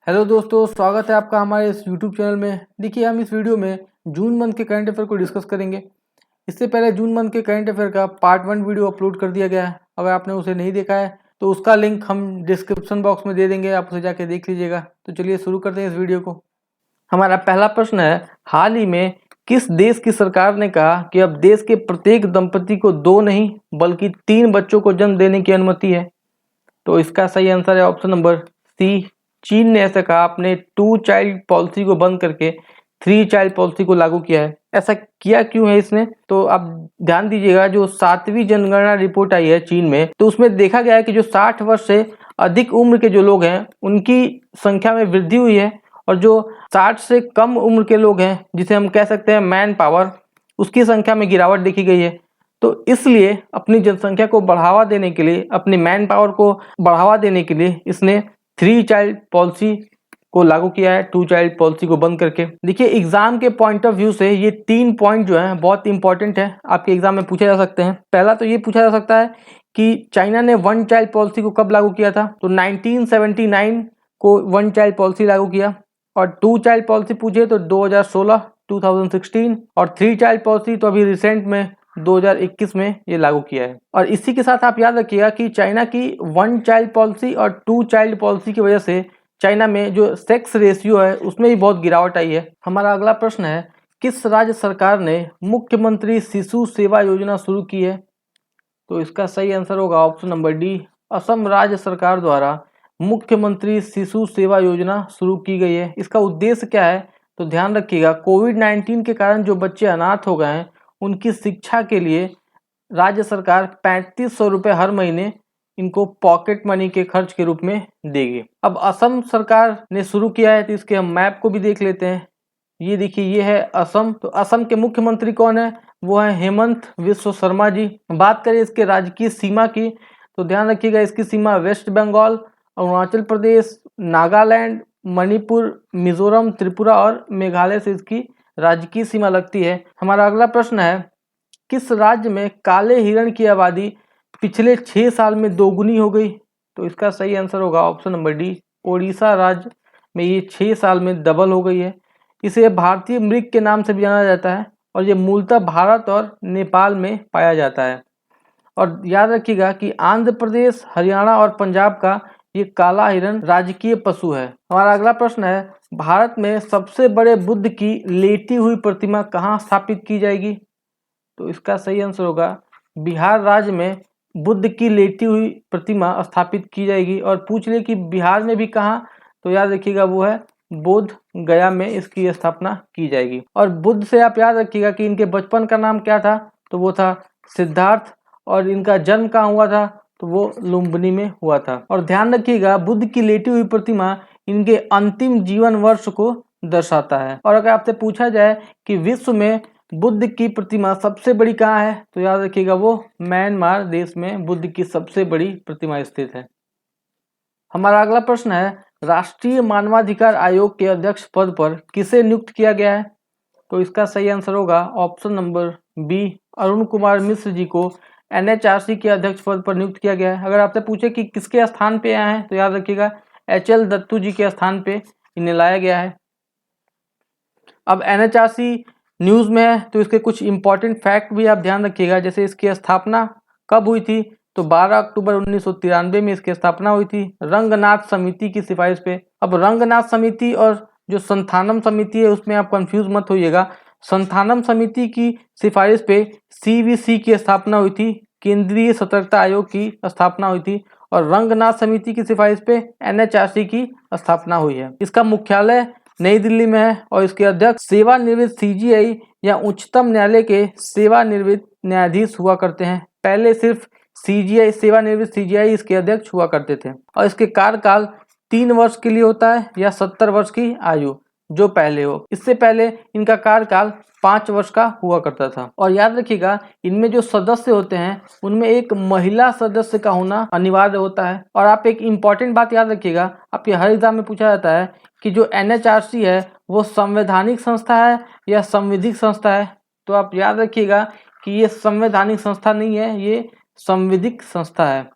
Hello दोस्तों, स्वागत है आपका हमारे इस यूट्यूब चैनल में। देखिए, हम इस वीडियो में जून मंथ के करंट अफेयर को डिस्कस करेंगे। इससे पहले जून मंथ के करंट अफेयर का पार्ट 1 वीडियो अपलोड कर दिया गया है। अगर आपने उसे नहीं देखा है तो उसका लिंक हम डिस्क्रिप्शन बॉक्स में दे देंगे, आप उसे जाके देख लीजिएगा। तो चलिए शुरू करते हैं इस वीडियो को। हमारा पहला प्रश्न है, हाल ही में किस देश की सरकार ने कहा कि अब देश के प्रत्येक दंपति को 2 नहीं बल्कि 3 बच्चों को जन्म देने की अनुमति है? तो इसका सही आंसर है ऑप्शन नंबर सी। चीन ने ऐसा कहा, अपने 2 चाइल्ड पॉलिसी को बंद करके 3 चाइल्ड पॉलिसी को लागू किया है। ऐसा किया क्यों है इसने? तो आप ध्यान दीजिएगा, जो 7वीं जनगणना रिपोर्ट आई है चीन में, तो उसमें देखा गया है कि जो 60 वर्ष से अधिक उम्र के जो लोग हैं उनकी संख्या में वृद्धि हुई है, और जो 60 से कम उम्र के लोग हैं, जिसे हम कह सकते हैं मैन पावर, उसकी संख्या में गिरावट देखी गई है। तो इसलिए अपनी जनसंख्या को बढ़ावा देने के लिए, अपनी मैन पावर को बढ़ावा देने के लिए इसने 3 चाइल्ड पॉलिसी को लागू किया है, 2 चाइल्ड पॉलिसी को बंद करके। देखिए, एग्जाम के पॉइंट ऑफ व्यू से ये 3 पॉइंट जो है बहुत इंपॉर्टेंट है, आपके एग्जाम में पूछे जा सकते हैं। पहला तो ये पूछा जा सकता है कि चाइना ने 1 चाइल्ड पॉलिसी को कब लागू किया था? तो 1979 को 1 चाइल्ड पॉलिसी लागू किया। और 2 चाइल्ड पॉलिसी पूछे तो 2016, 2016, और 3 चाइल्ड पॉलिसी तो अभी रिसेंट में 2021 में ये लागू किया है। और इसी के साथ आप याद रखिएगा कि चाइना की 1 चाइल्ड पॉलिसी और 2 चाइल्ड पॉलिसी की वजह से चाइना में जो सेक्स रेशियो है उसमें भी बहुत गिरावट आई है। हमारा अगला प्रश्न है, किस राज्य सरकार ने मुख्यमंत्री शिशु सेवा योजना शुरू की है? तो इसका सही आंसर होगा ऑप्शन नंबर डी। असम राज्य सरकार द्वारा मुख्यमंत्री शिशु सेवा योजना शुरू की गई है। इसका उद्देश्य क्या है? तो ध्यान रखिएगा, कोविड-19 के कारण जो बच्चे अनाथ हो गए हैं उनकी शिक्षा के लिए राज्य सरकार 3500 रुपये हर महीने इनको पॉकेट मनी के खर्च के रूप में देगी। अब असम सरकार ने शुरू किया है, तो इसके हम मैप को भी देख लेते हैं। ये देखिए, ये है असम। तो असम के मुख्यमंत्री कौन है? वो है हेमंत विश्व शर्मा जी। बात करें इसके राजकीय सीमा की, तो ध्यान रखिएगा, इसकी सीमा वेस्ट बंगाल, अरुणाचल प्रदेश, नागालैंड, मणिपुर, मिजोरम, त्रिपुरा और मेघालय से इसकी राजकीय सीमा लगती है। हमारा अगला प्रश्न है, किस राज्य में काले हिरण की आबादी पिछले 6 साल में दोगुनी हो गई? तो इसका सही आंसर होगा ऑप्शन नंबर डी। ओडिशा राज्य में ये 6 साल में डबल हो गई है। इसे भारतीय मृग के नाम से भी जाना जाता है, और ये मूलतः भारत और नेपाल में पाया जाता है। और याद रखिएगा कि आंध्र प्रदेश, हरियाणा और पंजाब का ये काला हिरण राजकीय पशु है। हमारा अगला प्रश्न है, भारत में सबसे बड़े बुद्ध की लेटी हुई प्रतिमा कहाँ स्थापित की जाएगी? तो इसका सही आंसर होगा बिहार राज्य में बुद्ध की लेटी हुई प्रतिमा स्थापित की जाएगी। और पूछ ले कि बिहार में भी कहाँ, तो याद रखिएगा वो है बोध गया में इसकी स्थापना की जाएगी। और बुद्ध से आप याद रखिएगा कि इनके बचपन का नाम क्या था? तो वो था सिद्धार्थ। और इनका जन्म कहाँ हुआ था? तो वो लुम्बिनी में हुआ था। और ध्यान रखिएगा, बुद्ध की लेटी हुई प्रतिमा इनके अंतिम जीवन वर्ष को दर्शाता है। और अगर आपसे पूछा जाए कि विश्व में बुद्ध की प्रतिमा सबसे बड़ी कहाँ है, तो याद रखिएगा वो म्यांमार देश में बुद्ध की सबसे बड़ी प्रतिमा स्थित है। हमारा अगला प्रश्न है, राष्ट्रीय मानवाधिकार आयोग के अध्यक्ष पद पर किसे नियुक्त किया गया है? तो इसका सही आंसर होगा option number B. Arun Kumar Mishra ji को एनएचआरसी के अध्यक्ष पद पर नियुक्त किया गया है। अगर आपसे पूछे कि किसके स्थान पे आए हैं, तो याद रखिएगा एचएल दत्तू जी के स्थान पे इन्हें लाया गया है। अब एनएचआरसी न्यूज़ में है, तो इसके कुछ इंपॉर्टेंट फैक्ट भी आप ध्यान रखिएगा। जैसे इसकी स्थापना कब हुई थी? तो 12 अक्टूबर 1993 में इसकी स्थापना हुई थी, रंगनाथ समिति की सिफारिश पे। अब रंगनाथ समिति और जो संथानम समिति है उसमें आप कंफ्यूज मत होइएगा। संथानम समिति की सिफारिश पे सीवीसी की स्थापना हुई थी, केंद्रीय सतर्कता आयोग की स्थापना हुई थी। और रंगनाथ समिति की सिफारिश पे एनएचआरसी की स्थापना हुई है। इसका मुख्यालय नई दिल्ली में है, और इसके अध्यक्ष सेवानिवृत्त सीजीआई या उच्चतम न्यायालय के सेवानिवृत्त न्यायाधीश हुआ करते हैं। पहले सिर्फ सीजीआई, सेवानिवृत्त सीजीआई इसके अध्यक्ष हुआ करते थे। और इसके कार्यकाल 3 वर्ष के लिए होता है, या 70 वर्ष की आयु जो पहले हो। इससे पहले इनका कार्यकाल 5 वर्ष का हुआ करता था। और याद रखिएगा, इनमें जो सदस्य होते हैं उनमें एक महिला सदस्य का होना अनिवार्य होता है। और आप एक इम्पॉर्टेंट बात याद रखिएगा, आपके हर एग्जाम में पूछा जाता है कि जो एनएचआरसी है वो संवैधानिक संस्था है या संविधिक संस्था है। तो आप याद रखिएगा कि ये संवैधानिक संस्था नहीं है, ये संविधिक संस्था है।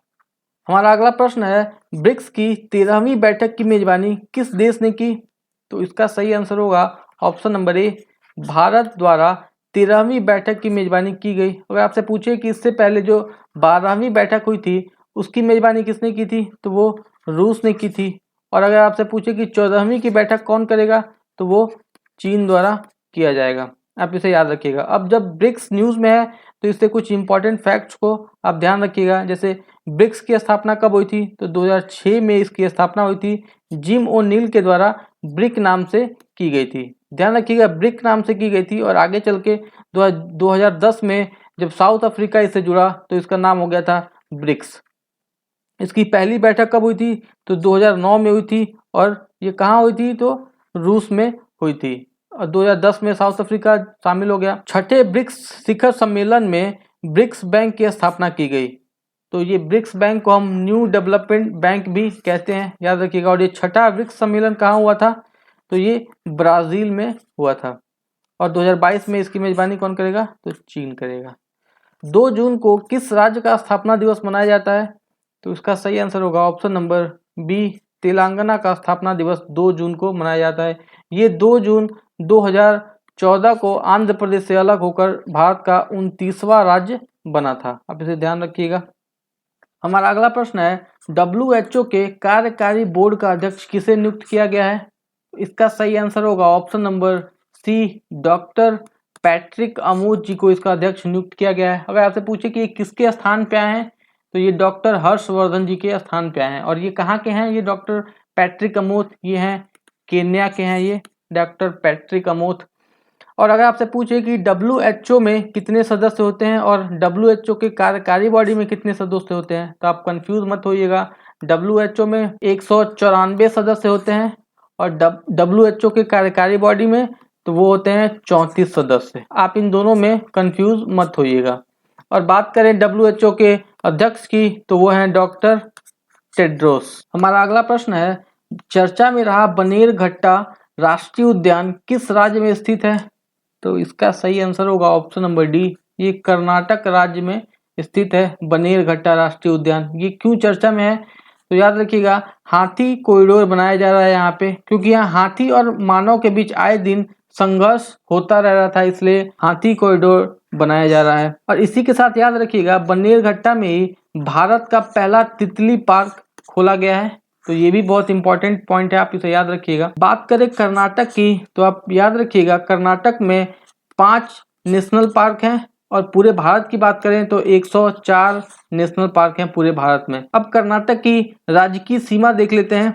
हमारा अगला प्रश्न है, ब्रिक्स की 13वीं बैठक की मेजबानी किस देश ने की? तो इसका सही आंसर होगा ऑप्शन नंबर ए, भारत द्वारा 13वीं बैठक की मेजबानी की गई। अगर आपसे पूछे कि इससे पहले जो 12वीं बैठक हुई थी उसकी मेजबानी किसने की थी, तो वो रूस ने की थी। और अगर आपसे पूछे कि 14वीं की बैठक कौन करेगा, तो वो चीन द्वारा किया जाएगा। आप इसे याद रखिएगा। अब जब ब्रिक्स न्यूज़ में है तो इससे कुछ इंपॉर्टेंट फैक्ट्स को आप ध्यान रखिएगा। जैसे ब्रिक्स की स्थापना कब हुई थी, तो 2006 में इसकी स्थापना हुई थी। जिम ओ'नील के द्वारा ब्रिक नाम से की गई थी। ध्यान रखिएगा, ब्रिक नाम से की गई थी और आगे चल के 2010 में जब साउथ अफ्रीका इससे जुड़ा तो इसका नाम हो गया था ब्रिक्स। इसकी पहली बैठक कब हुई थी, तो 2009 में हुई थी और ये कहाँ हुई थी, तो रूस में हुई थी। और 2010 में साउथ अफ्रीका शामिल हो गया। छठे ब्रिक्स शिखर सम्मेलन में ब्रिक्स बैंक की स्थापना की गई। तो ये ब्रिक्स बैंक को हम न्यू डेवलपमेंट बैंक भी कहते हैं, याद रखिएगा। और ये छठा ब्रिक्स सम्मेलन कहाँ हुआ था, तो ये ब्राज़ील में हुआ था। और 2022 में इसकी मेजबानी कौन करेगा, तो चीन करेगा। 2 जून को किस राज्य का स्थापना दिवस मनाया जाता है, तो इसका सही आंसर होगा ऑप्शन नंबर बी, तेलंगाना का स्थापना दिवस 2 जून को मनाया जाता है। ये 2 जून 2014 को आंध्र प्रदेश से अलग होकर भारत का 29वां राज्य बना था। आप इसे ध्यान रखिएगा। हमारा अगला प्रश्न है, WHO के कार्यकारी बोर्ड का अध्यक्ष किसे नियुक्त किया गया है? इसका सही आंसर होगा option number C, doctor Patrick Amod ji को इसका अध्यक्ष नियुक्त किया गया है। अगर आपसे पूछे कि ये किसके स्थान पे आए हैं, तो ये डॉक्टर हर्षवर्धन जी के स्थान पे आए हैं। और ये कहाँ के हैं, ये डॉक्टर पैट्रिक अमोद, ये हैं केन्या के हैं, ये डॉक्टर पैट्रिक अमोद। और अगर आपसे पूछे कि WHO में कितने सदस्य होते हैं और WHO के कार्यकारी बॉडी में कितने सदस्य होते हैं, तो आप कंफ्यूज मत होइएगा। WHO में 194 सदस्य होते हैं और WHO के कार्यकारी बॉडी में तो वो होते हैं 34 सदस्य। आप इन दोनों में कंफ्यूज मत होइएगा। और बात करें WHO के अध्यक्ष की, तो वो हैं डॉक्टर टेड्रोस। हमारा अगला प्रश्न है, चर्चा में रहा बनेरघट्टा राष्ट्रीय उद्यान किस राज्य में स्थित है? तो इसका सही आंसर होगा ऑप्शन नंबर डी, ये कर्नाटक राज्य में स्थित है बनेरघट्टा राष्ट्रीय उद्यान। ये क्यों चर्चा में है, तो याद रखिएगा, हाथी कॉरिडोर बनाया जा रहा है यहाँ पे, क्योंकि यहाँ हाथी और मानव के बीच आए दिन संघर्ष होता रह रहा था, इसलिए हाथी कॉरिडोर बनाया जा रहा है। और इसी के साथ याद रखिएगा, बनेरघट्टा में ही भारत का पहला तितली पार्क खोला गया है। तो ये भी बहुत इंपॉर्टेंट पॉइंट है, आप इसे याद रखिएगा। बात करें कर्नाटक की, तो आप याद रखिएगा कर्नाटक में 5 नेशनल पार्क हैं और पूरे भारत की बात करें तो 104 नेशनल पार्क हैं पूरे भारत में। अब कर्नाटक की राज्य की सीमा देख लेते हैं।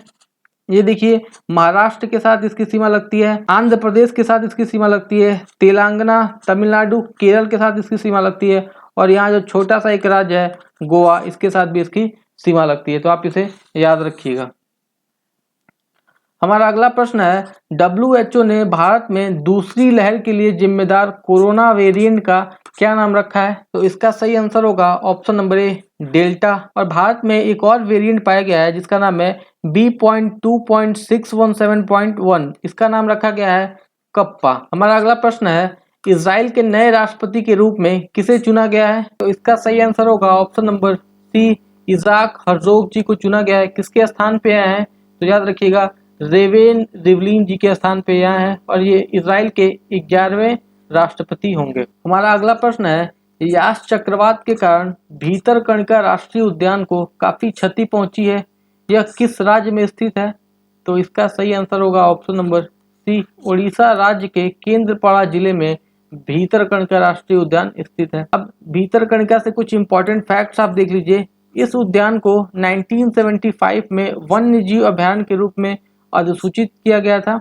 ये देखिए, महाराष्ट्र के साथ इसकी सीमा लगती है, आंध्र प्रदेश के साथ इसकी सीमा लगती है, तेलंगाना, तमिलनाडु, केरल के साथ इसकी सीमा लगती है और यहाँ जो छोटा सा एक राज्य है गोवा, इसके साथ भी इसकी सीमा लगती है। तो आप इसे याद रखिएगा। हमारा अगला प्रश्न है, WHO ने भारत में दूसरी लहर के लिए जिम्मेदार कोरोना वेरिएंट का क्या नाम रखा है? तो इसका सही आंसर होगा ऑप्शन नंबर ए, डेल्टा। और भारत में एक और वेरिएंट पाया गया है जिसका नाम है B.2.617.1, इसका नाम रखा गया है कप्पा। हमारा अगला प्रश्न है, इजराइल के नए राष्ट्रपति के रूप में किसे चुना गया है? तो इसका सही आंसर होगा ऑप्शन नंबर सी, इजाक हर्जोग जी को चुना गया है। किसके स्थान पे आए हैं, तो याद रखिएगा रेवेन रिवलिन जी के स्थान पे यहाँ है और ये इजराइल के 11वें राष्ट्रपति होंगे। हमारा अगला प्रश्न है, यास चक्रवात के कारण भीतरकनिका राष्ट्रीय उद्यान को काफी क्षति पहुंची है, यह किस राज्य में स्थित है? तो इसका सही आंसर होगा ऑप्शन नंबर सी, उड़ीसा राज्य के केंद्रपाड़ा जिले में भीतरकनिका राष्ट्रीय उद्यान स्थित है। अब भीतरकनिका से कुछ इंपॉर्टेंट फैक्ट्स आप देख लीजिए। इस उद्यान को 1975 में वन्य जीव अभयारण्य के रूप में अधिसूचित किया गया था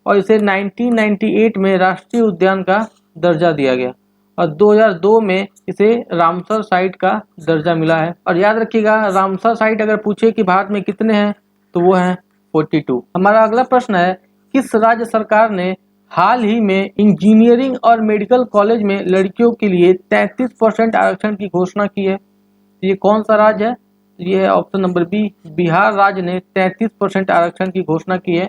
और इसे 1998 में राष्ट्रीय उद्यान का दर्जा दिया गया और 2002 में इसे रामसर साइट का दर्जा मिला है। और याद रखिएगा, रामसर साइट अगर पूछे कि भारत में कितने हैं तो वो हैं 42। हमारा अगला प्रश्न है, किस राज्य सरकार ने हाल ही में इंजीनियरिंग और मेडिकल कॉलेज में लड़कियों के लिए 33% आरक्षण की घोषणा की है? ये कौन सा राज्य है? ये है ऑप्शन नंबर बी, बिहार राज्य ने 33% आरक्षण की घोषणा की है।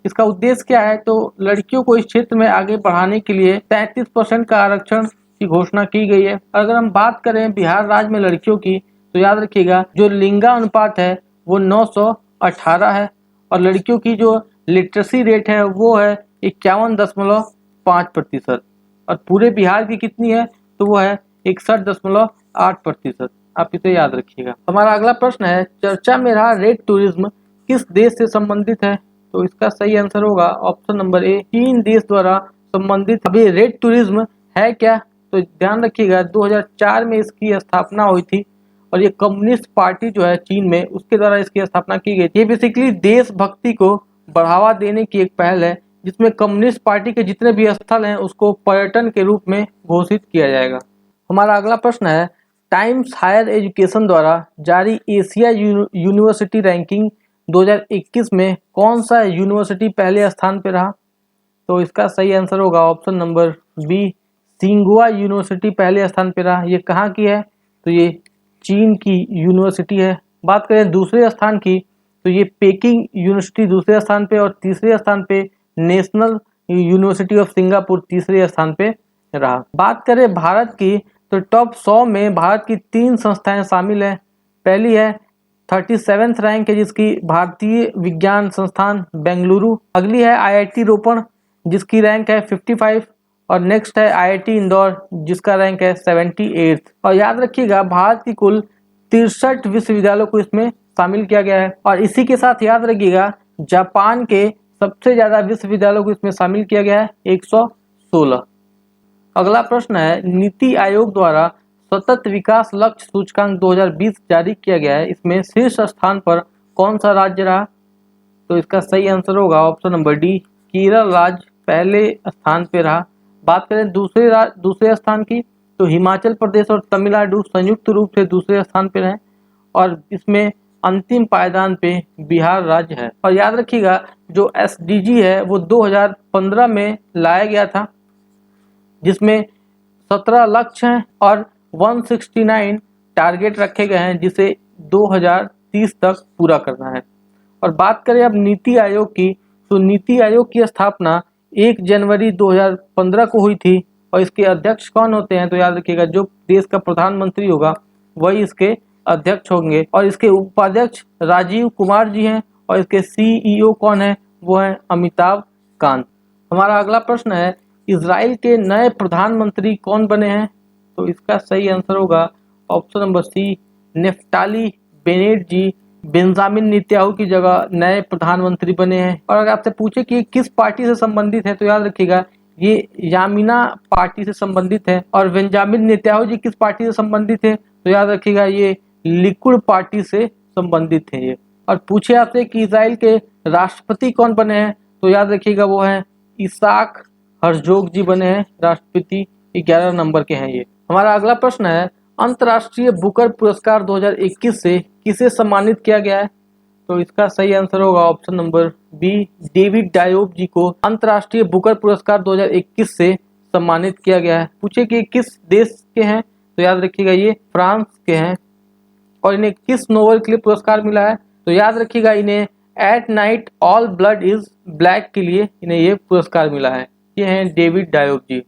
इसका उद्देश्य क्या है, तो लड़कियों को इस क्षेत्र में आगे बढ़ाने के लिए 33% का आरक्षण की घोषणा की गई है। अगर हम बात करें बिहार राज्य में लड़कियों की, तो याद रखिएगा जो लिंगानुपात है वो 918 है, और लड़कियों की जो लिटरेसी रेट है वो है 51.5%, और पूरे बिहार की कितनी है तो वो है 61.8%। आप इसे याद रखिएगा। हमारा अगला प्रश्न है, चर्चा में रहा रेड टूरिज्म किस देश से संबंधित है? तो इसका सही आंसर होगा ऑप्शन नंबर ए, चीन देश द्वारा संबंधित। अभी रेड टूरिज्म है क्या? तो ध्यान रखिएगा 2004 में इसकी स्थापना हुई थी, और ये कम्युनिस्ट पार्टी जो है चीन में, उसके द्वारा इसकी स्थापना की गई। ये बेसिकली देशभक्ति को बढ़ावा देने की एक पहल है, जिसमें कम्युनिस्ट पार्टी के जितने भी स्थल हैं उसको पर्यटन के रूप में घोषित किया जाएगा। हमारा अगला प्रश्न है, टाइम्स हायर एजुकेशन द्वारा जारी एशिया यूनिवर्सिटी रैंकिंग 2021 में कौन सा यूनिवर्सिटी पहले स्थान पर रहा? तो इसका सही आंसर होगा ऑप्शन नंबर बी, सिंगुआ यूनिवर्सिटी पहले स्थान पर रहा। ये कहाँ की है? तो ये चीन की यूनिवर्सिटी है। बात करें दूसरे स्थान की, तो ये पेकिंग यूनिवर्सिटी दूसरे स्थान पे, और तीसरे स्थान पे नेशनल यूनिवर्सिटी ऑफ सिंगापुर तीसरे स्थान पे रहा। बात करें भारत की, तो टॉप 100 में भारत की 3 संस्थाएं शामिल हैं। पहली है 37th रैंक है जिसकी भारतीय विज्ञान संस्थान बेंगलुरु। अगली है IIT रोपण जिसकी रैंक है 55, और नेक्स्ट है IIT इंदौर जिसका रैंक है 78। और याद रखिएगा भारत की कुल 63 विश्वविद्यालयों को इसमें शामिल किया गया है, और इसी के साथ याद रखिएगा जापान के सबसे ज्यादा विश्वविद्यालयों को इसमें शामिल किया गया है 116। अगला प्रश्न है, नीति आयोग द्वारा सतत विकास लक्ष्य सूचकांक 2020 जारी किया गया है, इसमें शीर्ष स्थान पर कौन सा राज्य रहा? तो इसका सही आंसर होगा ऑप्शन नंबर डी, केरल राज्य पहले स्थान पे रहा। बात करें दूसरे स्थान की, तो हिमाचल प्रदेश और तमिलनाडु संयुक्त रूप से दूसरे स्थान पे रहे, और इसमें अंतिम पायदान पे बिहार राज्य है। और याद रखिएगा जो SDG है वो 2015 में लाया गया था, जिसमें 17 लक्ष्य हैं और 169 टारगेट रखे गए हैं जिसे 2030 तक पूरा करना है। और बात करें अब नीति आयोग की, तो नीति आयोग की स्थापना 1 जनवरी 2015 को हुई थी, और इसके अध्यक्ष कौन होते हैं? तो याद रखिएगा जो देश का प्रधानमंत्री होगा वही इसके अध्यक्ष होंगे, और इसके उपाध्यक्ष राजीव कुमार जी हैं, और इसके CEO कौन है? वो है अमिताभ कांत। हमारा अगला प्रश्न है, इजराइल के नए प्रधानमंत्री कौन बने हैं? तो इसका सही आंसर होगा option number C, Naftali Bennett ji Benjamin Netanyahu की जगह नए प्रधानमंत्री बने हैं। और अगर आपसे पूछे कि किस पार्टी से संबंधित है, तो याद रखिएगा ये यामिना पार्टी से संबंधित है। और बेंजामिन नेतन्याहू जी किस पार्टी से संबंधित है? तो याद रखिएगा ये लिकुड पार्टी से संबंधित है ये। और पूछे आपसे कि इजराइल के राष्ट्रपति कौन बने हैं, तो याद रखिएगा वो है इसाक हर्जोग जी बने हैं राष्ट्रपति, 11 नंबर के हैं ये। हमारा अगला प्रश्न है, अंतर्राष्ट्रीय बुकर पुरस्कार 2021 से किसे सम्मानित किया गया है? तो इसका सही आंसर होगा ऑप्शन नंबर बी, डेविड डायोब जी को अंतर्राष्ट्रीय बुकर पुरस्कार 2021 से सम्मानित किया गया है। पूछे कि किस देश के हैं, तो याद रखिएगा ये फ्रांस के हैं। और इन्हें किस नोवेल के लिए पुरस्कार मिला है? तो याद रखिएगा इन्हें at night all blood is black के लिए इन्हें ये पुरस्कार मिला है। ये हैं डेविड डायोब जी।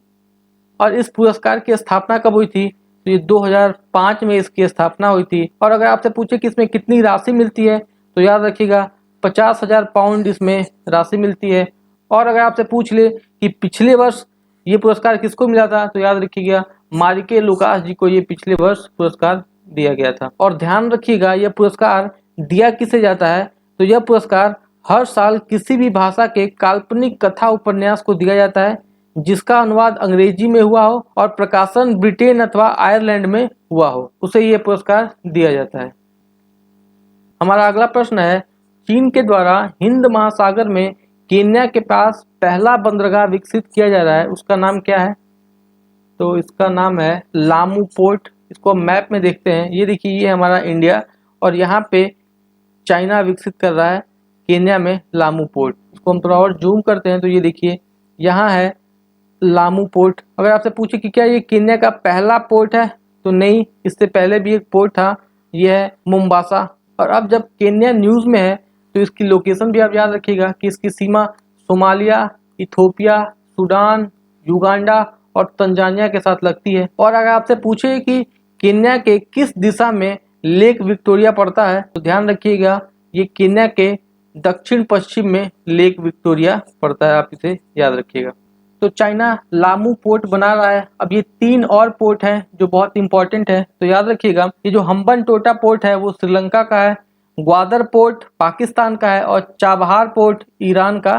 और इस पुरस्कार की स्थापना कब हुई थी? तो ये 2005 में इसकी स्थापना हुई थी। और अगर आपसे पूछे कि इसमें कितनी राशि मिलती है, तो याद रखिएगा 50,000 पाउंड इसमें राशि मिलती है। और अगर आपसे पूछ ले कि पिछले वर्ष ये पुरस्कार किसको मिला था, तो याद रखिएगा मारिके लुकास जी को ये पिछले वर्ष पुरस्कार दिया गया था। और ध्यान रखिएगा यह पुरस्कार दिया किसे जाता है? तो यह पुरस्कार हर साल किसी भी भाषा के काल्पनिक कथा उपन्यास को दिया जाता है जिसका अनुवाद अंग्रेजी में हुआ हो और प्रकाशन ब्रिटेन अथवा आयरलैंड में हुआ हो, उसे यह पुरस्कार दिया जाता है। हमारा अगला प्रश्न है, चीन के द्वारा हिंद महासागर में केन्या के पास पहला बंदरगाह विकसित किया जा रहा है, उसका नाम क्या है? तो इसका नाम है लामू पोर्ट। इसको मैप में देखते हैं, ये देखिए ये हमारा इंडिया, और यहाँ पे चाइना विकसित कर रहा है केन्या में लामू पोर्ट। इसको हम थोड़ा और जूम करते हैं तो ये देखिए यहाँ है लामू पोर्ट। अगर आपसे पूछे कि क्या ये केन्या का पहला पोर्ट है, तो नहीं, इससे पहले भी एक पोर्ट था, ये है मुम्बासा। और अब जब केन्या न्यूज़ में है तो इसकी लोकेशन भी आप याद रखिएगा कि इसकी सीमा सोमालिया, इथोपिया, सूडान, युगांडा और तंजानिया के साथ लगती है। और अगर आपसे पूछे कि केन्या के किस दिशा में लेक विक्टोरिया पड़ता है, तो ध्यान रखिएगा ये केन्या के दक्षिण पश्चिम में लेक विक्टोरिया पड़ता है, आप इसे याद रखिएगा। तो चाइना लामू पोर्ट बना रहा है। अब ये 3 और पोर्ट हैं जो बहुत इंपॉर्टेंट है, तो याद रखिएगा ये जो हम्बनटोटा पोर्ट है वो श्रीलंका का है, ग्वादर पोर्ट पाकिस्तान का है और चाबहार पोर्ट ईरान का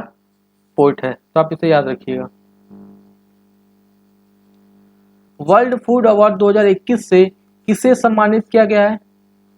पोर्ट है, तो आप इसे याद रखिएगा। वर्ल्ड फूड अवार्ड 2021 से किसे सम्मानित किया गया है?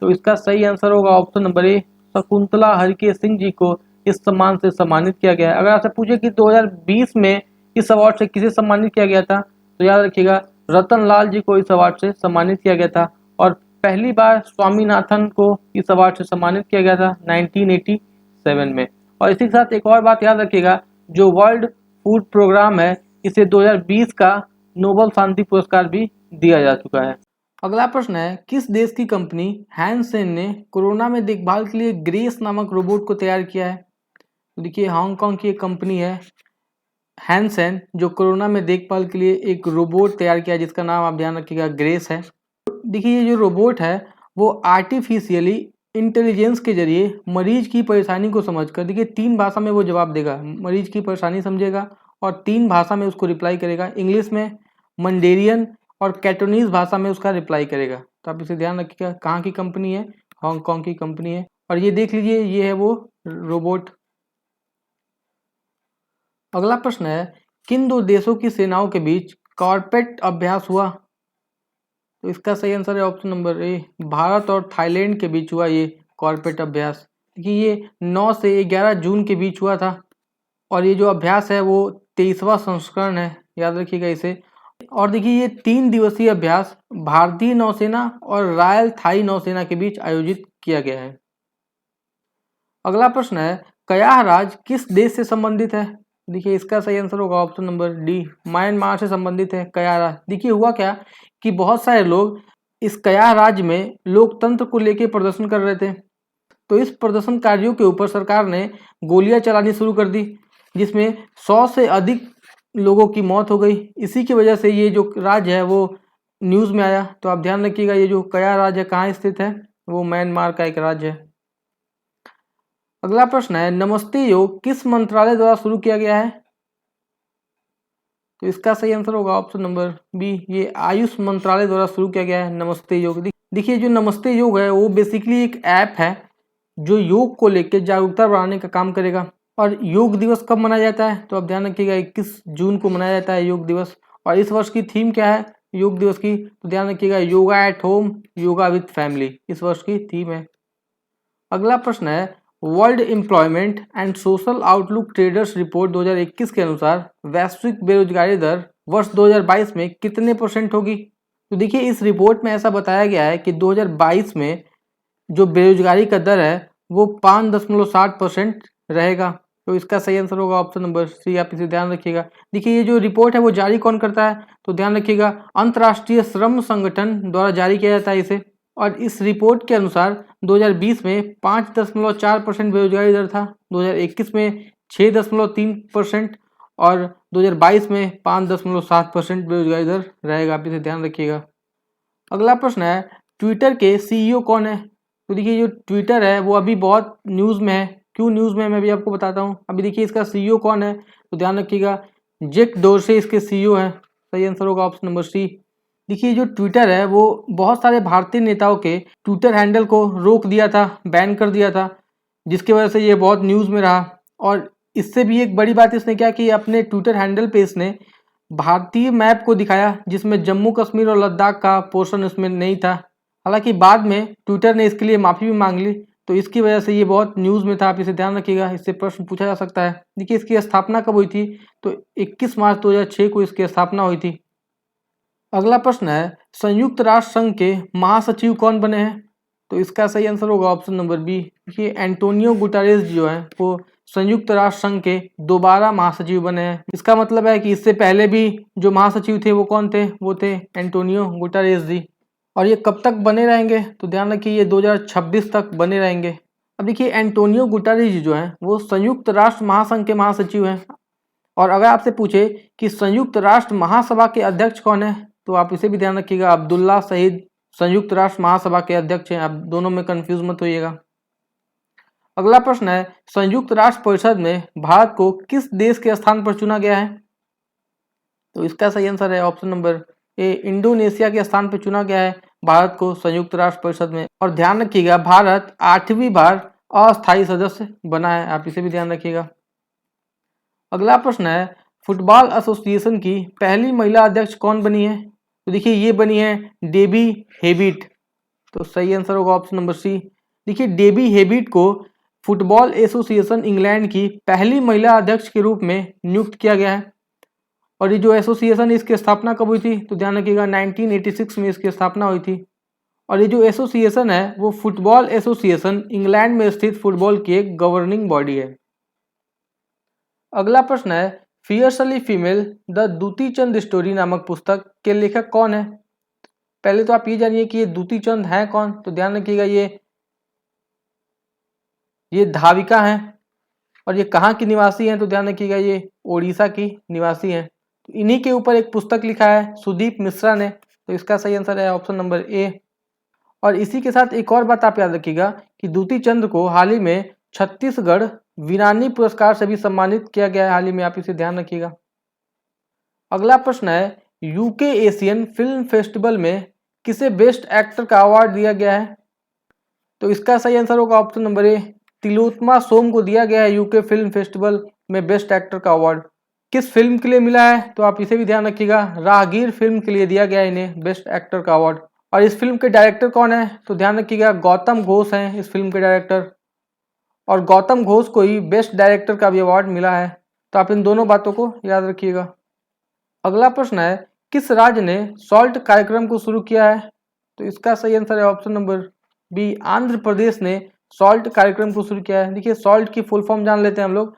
तो इसका सही आंसर होगा option number A, Shakuntala Harike Singh ji को इस सम्मान से सम्मानित किया गया है। अगर आपसे पूछे कि 2020 में इस अवार्ड से किसे सम्मानित किया गया था, तो याद रखिएगा रतन लाल जी को इस अवार्ड से सम्मानित किया गया था, और पहली बार स्वामीनाथन को इस अवार्ड से सम्मानित किया गया था 1987 में। और इसी के साथ एक और बात याद रखिएगा, जो वर्ल्ड फूड प्रोग्राम है इसे 2020 का नोबेल शांति पुरस्कार भी दिया जा चुका है। अगला प्रश्न है, किस देश की कंपनी हैंसेन ने कोरोना में देखभाल के लिए ग्रेस नामक रोबोट को तैयार किया है? तो देखिए हांगकांग की एक कंपनी है हैंसेन, जो कोरोना में देखभाल के लिए एक रोबोट तैयार किया है जिसका नाम आप ध्यान रखिएगा ग्रेस है। देखिए ये जो रोबोट है वो आर्टिफिशियली इंटेलिजेंस के जरिए मरीज की परेशानी को समझकर, देखिए 3 भाषा में वो जवाब देगा, मरीज की परेशानी समझेगा और 3 भाषा में उसको रिप्लाई करेगा, इंग्लिश में, मंडेरियन और कैटोनीज भाषा में उसका रिप्लाई करेगा। तो आप इसे ध्यान रखिएगा। कहाँ की कंपनी है? हांगकांग की कंपनी है। और ये देख लीजिए ये है वो रोबोट। अगला प्रश्न है, किन 2 देशों की सेनाओं के बीच कॉर्पेट अभ्यास हुआ? तो इसका सही आंसर है ऑप्शन नंबर ए, भारत और थाईलैंड के बीच हुआ ये कॉर्पेट अभ्यास। देखिए ये 9 से 11 जून के बीच हुआ था और ये जो अभ्यास है वो 23वां संस्करण है, याद रखिएगा इसे। और देखिए ये 3 दिवसीय अभ्यास भारतीय नौसेना और रॉयल थाई नौसेना के बीच आयोजित किया गया है। अगला प्रश्न है, कयाह राज किस देश से संबंधित है? देखिए इसका सही आंसर होगा ऑप्शन नंबर डी, म्यांमार से संबंधित है कयाह राज। देखिए हुआ क्या कि बहुत सारे लोग इस कयाह राज्य में लोकतंत्र को लेकर प्रदर्शन कर रहे थे, तो इस प्रदर्शनकारियों के ऊपर सरकार ने गोलियां चलानी शुरू कर दी, जिसमें 100 से अधिक लोगों की मौत हो गई। इसी की वजह से ये जो राज्य है वो न्यूज़ में आया। तो आप ध्यान रखिएगा ये जो कयाह राज्य है कहाँ स्थित है, वो म्यांमार का एक राज्य है। अगला प्रश्न है, नमस्ते योग किस मंत्रालय द्वारा शुरू किया गया है? तो इसका सही आंसर होगा ऑप्शन नंबर बी, ये आयुष मंत्रालय द्वारा शुरू किया गया है नमस्ते योग। देखिए जो नमस्ते योग है वो बेसिकली एक ऐप है जो योग को लेकर जागरूकता बढ़ाने का काम करेगा। और योग दिवस कब मनाया जाता है? तो आप ध्यान रखिएगा 21 जून को मनाया जाता है योग दिवस। और इस वर्ष की थीम क्या है योग दिवस की? तो ध्यान रखिएगा yoga at home, yoga with family इस वर्ष की थीम है। अगला प्रश्न है, world employment and social outlook traders report 2021 के अनुसार वैश्विक बेरोजगारी दर वर्ष 2022 में कितने % होगी? तो देखिए इस रिपोर्ट में ऐसा बताया गया है कि 2022 में जो बेरोजगारी का दर है वो 5.60% रहेगा। तो इसका सही आंसर होगा ऑप्शन नंबर सी, आप इसे ध्यान रखिएगा। देखिए ये जो रिपोर्ट है वो जारी कौन करता है? तो ध्यान रखिएगा अंतर्राष्ट्रीय श्रम संगठन द्वारा जारी किया जाता है इसे। और इस रिपोर्ट के अनुसार 2020 में 5.4% बेरोजगारी दर था, 2021 में 6.3% और 2022 में 5.7% बेरोजगारी दर रहेगा, आप इसे ध्यान रखिएगा। अगला प्रश्न है, ट्विटर के CEO कौन है? तो देखिए जो ट्विटर है वो अभी बहुत न्यूज़ में है। क्यों न्यूज़ में, मैं भी आपको बताता हूँ। अभी देखिए इसका CEO कौन है? तो ध्यान रखिएगा जैक डोरसे इसके CEO है। सही आंसर होगा ऑप्शन नंबर सी। देखिए जो ट्विटर है वो बहुत सारे भारतीय नेताओं के ट्विटर हैंडल को रोक दिया था, बैन कर दिया था, जिसकी वजह से ये बहुत न्यूज़ में रहा। और इससे भी एक बड़ी बात इसने क्या की, अपने ट्विटर हैंडल पे इसने भारतीय मैप को दिखाया जिसमें जम्मू कश्मीर और लद्दाख का पोर्शन उसमें नहीं था। हालांकि बाद में ट्विटर ने इसके लिए माफ़ी भी मांग ली, तो इसकी वजह से ये बहुत न्यूज़ में था, आप इसे ध्यान रखिएगा, इससे प्रश्न पूछा जा सकता है। देखिए इसकी स्थापना कब हुई थी? तो 21 मार्च 2006 को इसकी स्थापना हुई थी। अगला प्रश्न है, संयुक्त राष्ट्र संघ के महासचिव कौन बने हैं? तो इसका सही आंसर होगा ऑप्शन नंबर बी, ये एंटोनियो गुटारेस जो है वो संयुक्त राष्ट्र संघ के दोबारा महासचिव बने हैं। इसका मतलब है कि इससे पहले भी जो महासचिव थे वो कौन थे? वो थे एंटोनियो गुटारेस जी। और ये कब तक बने रहेंगे? तो ध्यान रखिए ये 2026 तक बने रहेंगे। अब देखिए एंटोनियो गुटारेस जी जो हैं वो संयुक्त राष्ट्र महासंघ के महासचिव हैं। और अगर आपसे पूछे कि संयुक्त राष्ट्र महासभा के अध्यक्ष कौन है, तो आप इसे भी ध्यान रखिएगा, अब्दुल्ला शहीद संयुक्त राष्ट्र महासभा के अध्यक्ष हैं। आप दोनों में कंफ्यूज मत होइएगा। अगला प्रश्न है, संयुक्त राष्ट्र परिषद में भारत को किस देश के स्थान पर चुना गया है? तो इसका सही आंसर है ऑप्शन नंबर ए, इंडोनेशिया के स्थान पर चुना गया है भारत को संयुक्त राष्ट्र परिषद में। और ध्यान रखिएगा, भारत 8वीं बार अस्थायी सदस्य बना है, आप इसे भी ध्यान रखिएगा। अगला प्रश्न है, फुटबॉल एसोसिएशन की पहली महिला अध्यक्ष कौन बनी है? तो देखिए ये बनी है डेबी हेबिट। तो सही आंसर होगा ऑप्शन नंबर सी। देखिए डेबी हेबिट को फुटबॉल एसोसिएशन इंग्लैंड की पहली महिला अध्यक्ष के रूप में नियुक्त किया गया है। और ये जो एसोसिएशन, इसकी स्थापना कब हुई थी? तो ध्यान रखिएगा 1986 में इसकी स्थापना हुई थी। और ये जो एसोसिएशन है वो फुटबॉल एसोसिएशन इंग्लैंड में स्थित फुटबॉल की एक गवर्निंग बॉडी है। अगला प्रश्न है, fiercely female the Dutee Chand story नामक पुस्तक के लेखक कौन है? पहले तो आप ये जानिए कि ये दूती चंद है कौन। तो ध्यान रखिएगा ये धाविका हैं। और ये कहाँ की निवासी हैं? तो ध्यान रखिएगा ये ओडिशा की निवासी हैं। तो इन्हीं के ऊपर एक पुस्तक लिखा है सुदीप मिश्रा ने। तो इसका सही आंसर है ऑप्शन नंबर ए। और इसी के साथ एक और बात आप याद रखिएगा कि दूती चंद को हाल ही में छत्तीसगढ़ वीरानी पुरस्कार से भी सम्मानित किया गया है हाल ही में, आप इसे ध्यान रखिएगा। अगला प्रश्न है, यूके एशियन फिल्म फेस्टिवल में किसे बेस्ट एक्टर का अवार्ड दिया गया है? तो इसका सही आंसर होगा ऑप्शन नंबर ए, तिलोत्तमा सोम को दिया गया है यूके फिल्म फेस्टिवल में बेस्ट एक्टर का अवार्ड। किस फिल्म के लिए मिला है? तो आप इसे भी ध्यान रखिएगा, राहगीर फिल्म के लिए दिया गया है इन्हें बेस्ट एक्टर का अवार्ड। और इस फिल्म के डायरेक्टर कौन है? तो ध्यान रखिएगा गौतम घोष हैं इस फिल्म के डायरेक्टर। और गौतम घोष को ही बेस्ट डायरेक्टर का भी अवार्ड मिला है। तो आप इन दोनों बातों को याद रखिएगा। अगला प्रश्न है, किस राज्य ने सॉल्ट कार्यक्रम को शुरू किया है? तो इसका सही आंसर है option number B, Andhra Pradesh ने सॉल्ट कार्यक्रम को शुरू किया है। देखिए सॉल्ट की फुल फॉर्म जान लेते हैं हम लोग,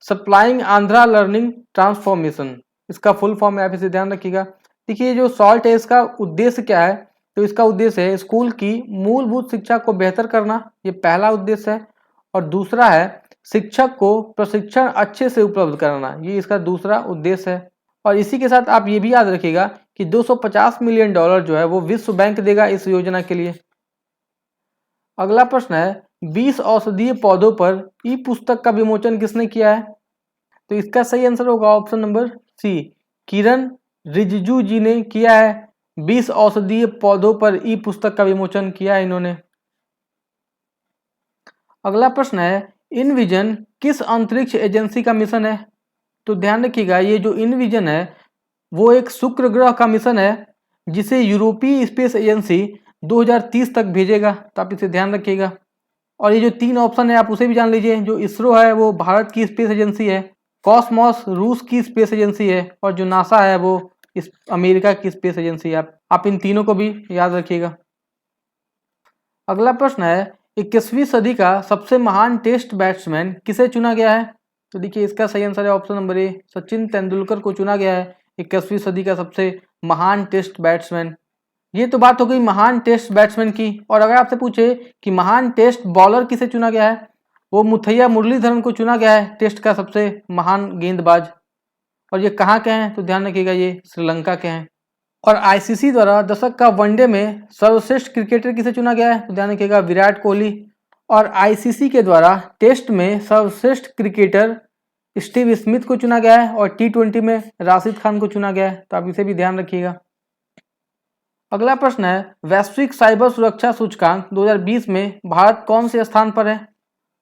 सप्लाइंग आंध्रा लर्निंग ट्रांसफॉर्मेशन, इसका फुल फॉर्म है, आप इसे ध्यान रखिएगा। देखिए जो सॉल्ट है इसका उद्देश्य क्या है? तो इसका उद्देश्य है स्कूल की मूलभूत शिक्षा को बेहतर करना, ये पहला उद्देश्य है। और दूसरा है शिक्षक को प्रशिक्षण अच्छे से उपलब्ध कराना, ये इसका दूसरा उद्देश्य है। और इसी के साथ आप ये भी याद रखिएगा कि 250 मिलियन डॉलर जो है वो विश्व बैंक देगा इस योजना के लिए। अगला प्रश्न है, 20 औषधीय पौधों पर ई पुस्तक का विमोचन किसने किया है? तो इसका सही आंसर होगा ऑप्शन नंबर सी, किरण रिजिजू जी ने किया है। 20 औषधीय पौधों पर ई पुस्तक का विमोचन किया है इन्होंने। अगला प्रश्न है, इनविजन किस अंतरिक्ष एजेंसी का मिशन है? तो ध्यान रखिएगा ये जो इनविजन है वो एक शुक्र ग्रह का मिशन है जिसे यूरोपीय स्पेस एजेंसी 2030 तक भेजेगा, तो आप इसे ध्यान रखिएगा। और ये जो 3 ऑप्शन है आप उसे भी जान लीजिए, जो इसरो है वो भारत की स्पेस एजेंसी है, कॉस्मोस रूस की स्पेस एजेंसी है, और जो नासा है वो इस अमेरिका की स्पेस एजेंसी है। आप इन तीनों को भी याद रखिएगा। अगला प्रश्न है, 21वीं सदी का सबसे महान टेस्ट बैट्समैन किसे चुना गया है? तो देखिए इसका सही आंसर है ऑप्शन नंबर ए, सचिन तेंदुलकर को चुना गया है 21वीं सदी का सबसे महान टेस्ट बैट्समैन। ये तो बात हो गई महान टेस्ट बैट्समैन की। और अगर आपसे पूछे कि महान टेस्ट बॉलर किसे चुना गया है, वो मुथैया मुरलीधरन को चुना गया है टेस्ट का सबसे महान गेंदबाज। और ये कहाँ के हैं? तो ध्यान रखिएगा ये श्रीलंका के हैं। और आईसीसी द्वारा दशक का वनडे में सर्वश्रेष्ठ क्रिकेटर किसे चुना गया है? तो ध्यान रखिएगा विराट कोहली। और आईसीसी के द्वारा टेस्ट में सर्वश्रेष्ठ क्रिकेटर स्टीव स्मिथ को चुना गया है, और टी20 में राशिद खान को चुना गया है, तो आप इसे भी ध्यान रखिएगा। अगला प्रश्न है, वैश्विक साइबर सुरक्षा सूचकांक 2020 में भारत कौन से स्थान पर है?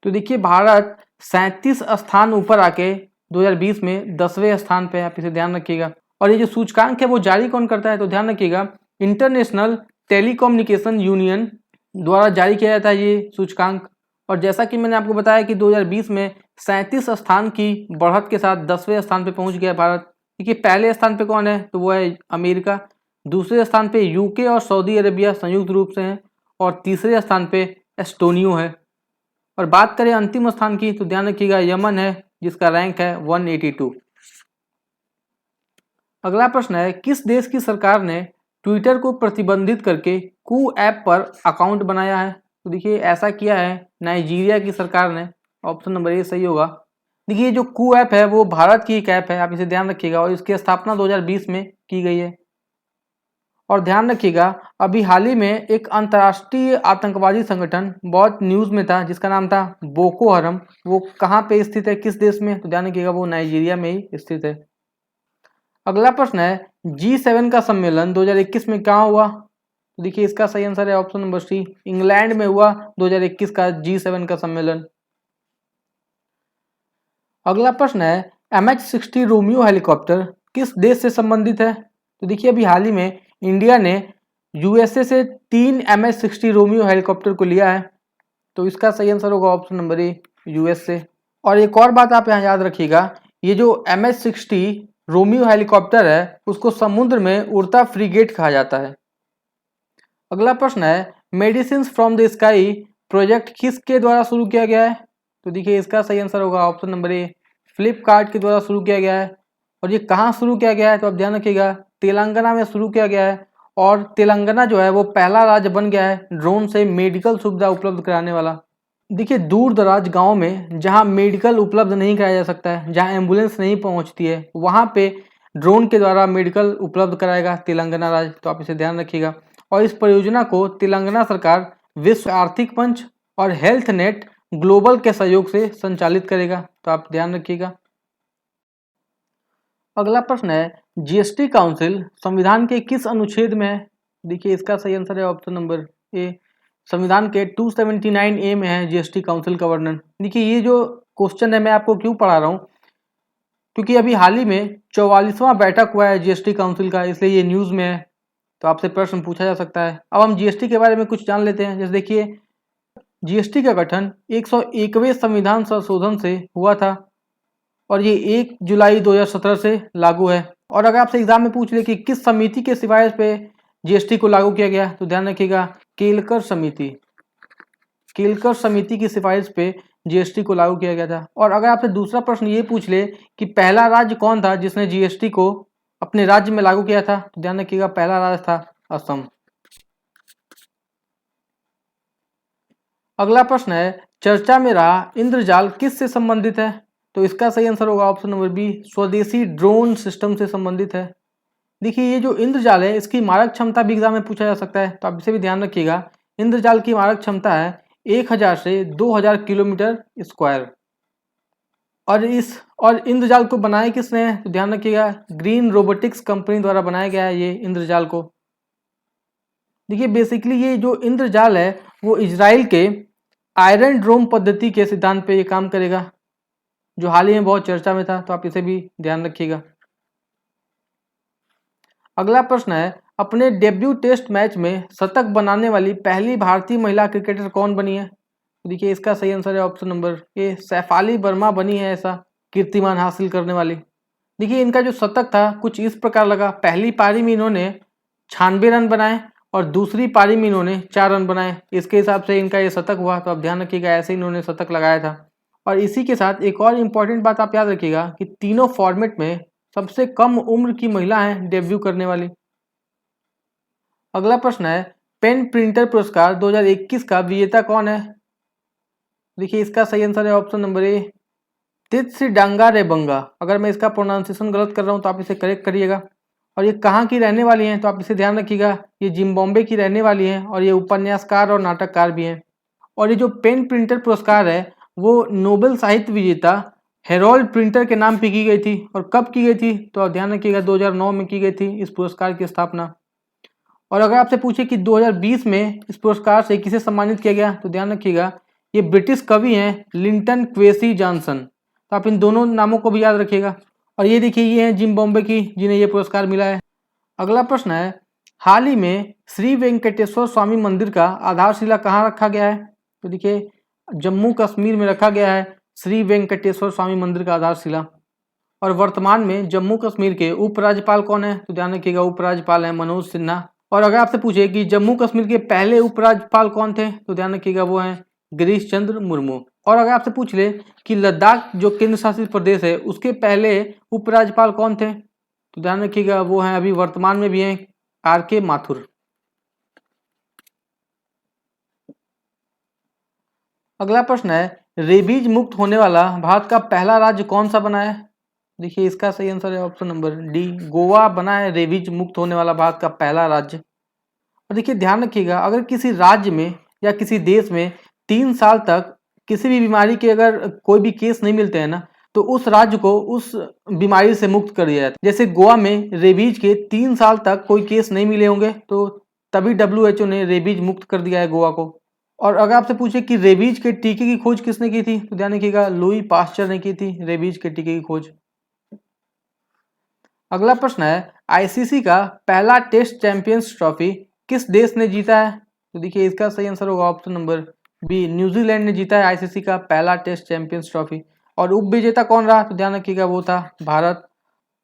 तो देखिए भारत 37 स्थान ऊपर आके 2020 में 10वें स्थान पे है, आप इसे ध्यान रखिएगा। और ये जो सूचकांक है वो जारी कौन करता है? तो ध्यान रखिएगा इंटरनेशनल टेलीकम्युनिकेशन यूनियन द्वारा जारी किया जाता है ये सूचकांक। और जैसा कि मैंने आपको बताया कि 2020 में 37 स्थान की बढ़त के साथ 10वें स्थान पे पहुंच गया भारत। देखिए पहले स्थान पे कौन है? तो वो है अमेरिका, दूसरे स्थान पे यूके और सऊदी अरेबिया संयुक्त रूप से हैं, और तीसरे स्थान पे एस्टोनियो है। और बात करें अंतिम स्थान की तो ध्यान रखिएगा यमन है जिसका रैंक है 182। अगला प्रश्न है, किस देश की सरकार ने ट्विटर को प्रतिबंधित करके कू ऐप पर अकाउंट बनाया है? तो देखिए ऐसा किया है नाइजीरिया की सरकार ने, ऑप्शन नंबर ए सही होगा। देखिए जो कू ऐप है वो भारत की एक ऐप है, आप इसे ध्यान रखिएगा, और इसकी स्थापना 2020 में की गई है। और ध्यान रखिएगा, अभी हाल ही में एक अंतर्राष्ट्रीय आतंकवादी संगठन बहुत न्यूज़ में था जिसका नाम था बोको हरम। वो कहाँ पे स्थित है, किस देश में? तो ध्यान रखिएगा, वो नाइजीरिया में ही स्थित है। अगला प्रश्न है, G7 का सम्मेलन 2021 में कहाँ हुआ? तो देखिए इसका सही आंसर है ऑप्शन नंबर सी, इंग्लैंड में हुआ 2021 का G7 का सम्मेलन। अगला प्रश्न है, MH-60 रोमियो हेलीकॉप्टर किस देश से संबंधित है? तो देखिए अभी हाल ही में इंडिया ने USA से 3 MH-60 रोमियो हेलीकॉप्टर को लिया है, तो इसका सही आंसर होगा ऑप्शन नंबर ए, US से। और एक और बात आप यहाँ याद रखिएगा, ये जो MH-60 रोमियो हेलीकॉप्टर है उसको समुद्र में उड़ता फ्रीगेट कहा जाता है। अगला प्रश्न है, medicine from the sky project किसके द्वारा शुरू किया गया है? तो देखिए इसका सही आंसर होगा ऑप्शन नंबर ए, फ्लिपकार्ट के द्वारा शुरू किया गया है। और ये कहाँ शुरू किया गया है? तो आप ध्यान रखिएगा, तेलंगाना में शुरू किया गया है। और तेलंगाना जो है वो पहला राज्य बन गया है ड्रोन से मेडिकल सुविधा उपलब्ध कराने वाला। देखिए दूर दराज गाँव में जहाँ मेडिकल उपलब्ध नहीं कराया जा सकता है, जहाँ एम्बुलेंस नहीं पहुँचती है, वहाँ पे ड्रोन के द्वारा मेडिकल उपलब्ध कराएगा तेलंगाना राज्य, तो आप इसे ध्यान रखिएगा। और इस परियोजना को तेलंगाना सरकार विश्व आर्थिक मंच और हेल्थ नेट ग्लोबल के सहयोग से संचालित करेगा, तो आप ध्यान रखिएगा। अगला प्रश्न है, जीएसटी काउंसिल संविधान के किस अनुच्छेद में है? देखिए इसका सही आंसर है ऑप्शन नंबर ए, संविधान के 279A में है जीएसटी काउंसिल का वर्णन। देखिए ये जो क्वेश्चन है मैं आपको क्यों पढ़ा रहा हूँ, क्योंकि अभी हाल ही में 44वां बैठक हुआ है जीएसटी काउंसिल का, इसलिए ये न्यूज़ में है, तो आपसे प्रश्न पूछा जा सकता है। अब हम जीएसटी के बारे में कुछ जान लेते हैं। जैसे देखिए जीएसटी का गठन 101वें संविधान संशोधन से हुआ था और ये 1 जुलाई 2017 से लागू है। और अगर आपसे एग्जाम में पूछ ले कि किस समिति के सिफारिश पे जीएसटी को लागू किया गया, तो ध्यान रखिएगा केलकर समिति, केलकर समिति की सिफारिश पे जीएसटी को लागू किया गया था। और अगर आपसे दूसरा प्रश्न ये पूछ ले कि पहला राज्य कौन था जिसने जीएसटी को अपने राज्य में लागू किया था, तो ध्यान रखिएगा पहला राज्य था असम। अगला प्रश्न है, चर्चा में रहा इंद्रजाल किस से संबंधित है? तो इसका सही आंसर होगा ऑप्शन नंबर बी, स्वदेशी ड्रोन सिस्टम से संबंधित है। देखिए ये जो इंद्रजाल है इसकी मारक क्षमता भी एग्जाम में पूछा जा सकता है, तो आप इसे भी ध्यान रखिएगा। इंद्रजाल की मारक क्षमता है 1000 से 2000 किलोमीटर स्क्वायर। और इंद्रजाल को बनाया किसने है? तो ध्यान रखिएगा ग्रीन रोबोटिक्स कंपनी द्वारा बनाया गया है ये इंद्रजाल को। देखिए बेसिकली ये जो इंद्रजाल है वो इजराइल के आयरन ड्रोम पद्धति के सिद्धांत पे ये काम करेगा, जो हाल ही में बहुत चर्चा में था, तो आप इसे भी ध्यान रखिएगा। अगला प्रश्न है, अपने डेब्यू टेस्ट मैच में शतक बनाने वाली पहली भारतीय महिला क्रिकेटर कौन बनी है? देखिए इसका सही आंसर है ऑप्शन नंबर ए, सैफाली वर्मा बनी है ऐसा कीर्तिमान हासिल करने वाली। देखिए इनका जो शतक था कुछ इस प्रकार लगा, पहली पारी में इन्होंने 96 रन बनाए और दूसरी पारी में इन्होंने 4 रन बनाए, इसके हिसाब से इनका ये शतक हुआ, तो आप ध्यान रखिएगा ऐसे इन्होंने शतक लगाया था। और इसी के साथ एक और इम्पॉर्टेंट बात आप याद रखिएगा कि तीनों फॉर्मेट में सबसे कम उम्र की महिला है डेब्यू करने वाली। अगला प्रश्न है, पेन प्रिंटर पुरस्कार 2021 का विजेता कौन है? देखिए इसका सही आंसर है ऑप्शन नंबर ए, तित्सिडांगा रेबंगा। अगर मैं इसका प्रोनाउंसिएशन गलत कर रहा हूँ तो आप इसे करेक्ट करिएगा। और ये कहाँ की रहने वाली हैं, तो आप इसे ध्यान रखिएगा, ये जिम्बाब्वे की रहने वाली हैं और ये उपन्यासकार और नाटककार भी हैं। और ये जो पेन प्रिंटर पुरस्कार है वो नोबेल साहित्य विजेता हेरोल्ड प्रिंटर के नाम पे की गई थी। और कब की गई थी, तो आप ध्यान रखिएगा 2009 में की गई थी इस पुरस्कार की स्थापना। और अगर आपसे पूछे कि 2020 में इस पुरस्कार से किसे सम्मानित किया गया, तो ध्यान रखिएगा ये ब्रिटिश कवि हैं लिंटन क्वेसी जॉनसन, तो आप इन दोनों नामों को भी याद रखिएगा। और ये देखिए ये हैं जिम्बाब्वे की जिन्हें ये पुरस्कार मिला है। अगला प्रश्न है, हाल ही में श्री वेंकटेश्वर स्वामी मंदिर का आधारशिला कहाँ रखा गया है? तो देखिए जम्मू कश्मीर में रखा गया है श्री वेंकटेश्वर स्वामी मंदिर का आधारशिला। और वर्तमान में जम्मू कश्मीर के उपराज्यपाल कौन है? तो ध्यान रखिएगा उपराज्यपाल है मनोज सिन्हा। और अगर आपसे पूछे कि जम्मू कश्मीर के पहले उपराज्यपाल कौन थे, तो ध्यान रखिएगा वो हैं गिरीश चंद्र मुर्मू। और अगर आपसे पूछ ले कि लद्दाख जो केंद्र शासित प्रदेश है उसके पहले उपराज्यपाल कौन थे, तो ध्यान रखिएगा वो हैं अभी वर्तमान में भी हैं RK माथुर। अगला प्रश्न है, रेबीज मुक्त होने वाला भारत का पहला राज्य कौन सा बना है? देखिए इसका सही आंसर है ऑप्शन नंबर डी, गोवा बना है रेबीज मुक्त होने वाला भारत का पहला राज्य। और देखिए ध्यान रखिएगा, अगर किसी राज्य में या किसी देश में 3 साल तक किसी भी बीमारी के अगर कोई भी केस नहीं मिलते हैं ना, तो उस राज्य को उस बीमारी से मुक्त कर दिया जाता है। जैसे गोवा में रेबीज के 3 साल तक कोई केस नहीं मिले होंगे, तो तभी WHO ने रेबीज मुक्त कर दिया है गोवा को। और अगर आपसे पूछे कि रेबीज के टीके की खोज किसने की थी, तो ध्यान रखिएगा लुई पास्चर ने की थी रेबीज के टीके की खोज। अगला प्रश्न है, आईसीसी का पहला टेस्ट चैंपियंस ट्रॉफी किस देश ने जीता है? तो देखिए इसका सही आंसर होगा ऑप्शन नंबर बी, न्यूजीलैंड ने जीता है आईसीसी का पहला टेस्ट चैंपियंस ट्रॉफी। और उप विजेता कौन रहा? तो ध्यान रखिएगा वो था भारत।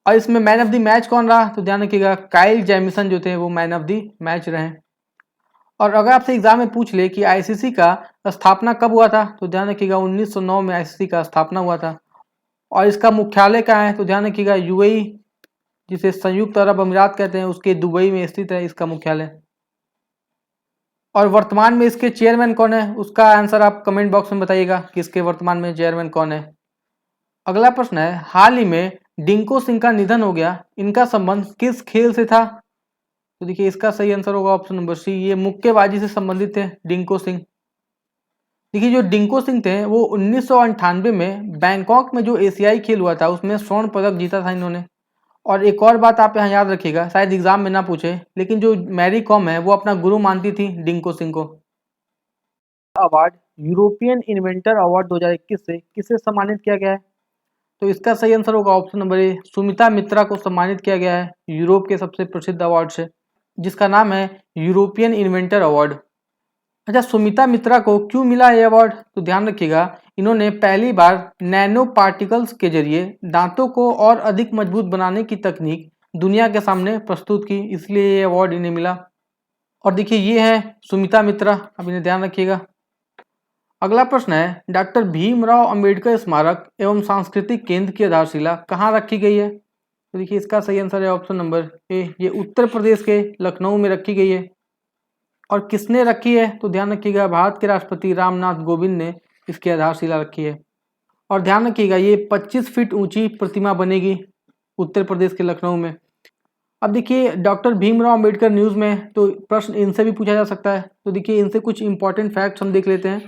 और इसमें मैन ऑफ द मैच कौन रहा? तो ध्यान रखिएगा काइल जेमिसन जो थे वो मैन ऑफ द मैच रहे। और अगर आपसे एग्जाम में पूछ ले कि आईसीसी का स्थापना कब हुआ था, तो ध्यान रखिएगा 1909 में आईसीसी का स्थापना हुआ था। और इसका मुख्यालय कहाँ है? तो ध्यान रखिएगा यूएई, जिसे संयुक्त अरब अमीरात कहते हैं, उसके दुबई में स्थित है इसका मुख्यालय। और वर्तमान में इसके चेयरमैन कौन है? उसका आंसर आप कमेंट बॉक्स में बताइएगा कि इसके वर्तमान में चेयरमैन कौन है। अगला प्रश्न है, हाल ही में डिंको सिंह का निधन हो गया, इनका संबंध किस खेल से था? तो देखिए इसका सही आंसर होगा ऑप्शन नंबर सी, ये मुक्केबाजी से संबंधित थे डिंको सिंह। देखिए जो डिंको सिंह थे वो 1998 में बैंकॉक में जो एशियाई खेल हुआ था उसमें स्वर्ण पदक जीता था इन्होंने। और एक और बात आप यहाँ याद रखिएगा, शायद एग्जाम में ना पूछे, लेकिन जो मैरी कॉम है वो अपना गुरु मानती थी डिंको सिंह को। अवार्ड यूरोपियन इन्वेंटर अवार्ड 2021 से किसे सम्मानित किया गया है? तो इसका सही आंसर होगा ऑप्शन नंबर ए, सुमिता मित्रा को सम्मानित किया गया है यूरोप के सबसे प्रसिद्ध अवार्ड से, जिसका नाम है यूरोपियन इन्वेंटर अवार्ड। अच्छा, सुमिता मित्रा को क्यों मिला ये अवार्ड? तो ध्यान रखिएगा, इन्होंने पहली बार नैनो पार्टिकल्स के जरिए दांतों को और अधिक मजबूत बनाने की तकनीक दुनिया के सामने प्रस्तुत की, इसलिए ये अवार्ड इन्हें मिला। और देखिए ये है सुमिता मित्रा, अब इन्हें ध्यान रखिएगा। अगला प्रश्न है, डॉक्टर भीमराव अंबेडकर स्मारक एवं सांस्कृतिक केंद्र की आधारशिला कहाँ रखी गई है? तो देखिए इसका सही आंसर है ऑप्शन नंबर ए, ये उत्तर प्रदेश के लखनऊ में रखी गई है। और किसने रखी है? तो ध्यान रखिएगा भारत के राष्ट्रपति रामनाथ कोविंद ने इसकी आधारशिला रखी है। और ध्यान रखिएगा ये 25 फीट ऊंची प्रतिमा बनेगी उत्तर प्रदेश के लखनऊ में। अब देखिए डॉक्टर भीमराव अंबेडकर न्यूज़ में तो प्रश्न इनसे भी पूछा जा सकता है, तो देखिए इनसे कुछ इंपॉर्टेंट फैक्ट्स हम देख लेते हैं।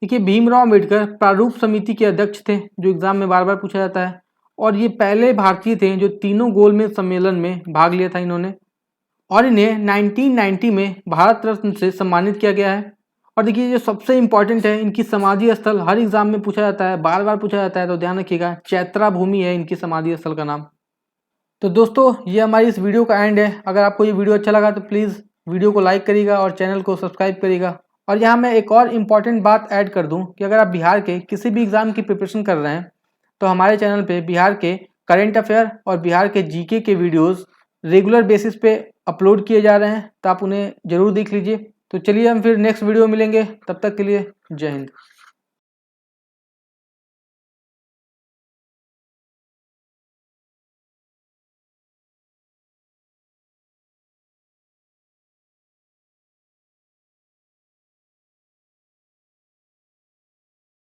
देखिए भीमराव अंबेडकर प्रारूप समिति के अध्यक्ष थे, जो एग्जाम में बार बार पूछा जाता है। और ये पहले भारतीय थे जो तीनों गोलमेज सम्मेलन में भाग लिया था इन्होंने। और इन्हें 1990 में भारत रत्न से सम्मानित किया गया है। और देखिए जो सबसे इम्पोर्टेंट है, इनकी समाधि स्थल हर एग्जाम में पूछा जाता है, बार बार पूछा जाता है, तो ध्यान रखिएगा चैत्रा भूमि है इनकी समाधि स्थल का नाम। तो दोस्तों ये हमारी इस वीडियो का एंड है। अगर आपको ये वीडियो अच्छा लगा तो प्लीज़ वीडियो को लाइक करिएगा और चैनल को सब्सक्राइब करिएगा। और यहाँ मैं एक और इम्पॉर्टेंट बात ऐड कर दूँ कि अगर आप बिहार के किसी भी एग्ज़ाम की प्रिपरेशन कर रहे हैं तो हमारे चैनल पे बिहार के करंट अफेयर और बिहार के जीके के वीडियोस रेगुलर बेसिस पे अपलोड किए जा रहे हैं, तो आप उन्हें ज़रूर देख लीजिए। तो चलिए हम फिर नेक्स्ट वीडियो मिलेंगे, तब तक के लिए जय हिंद।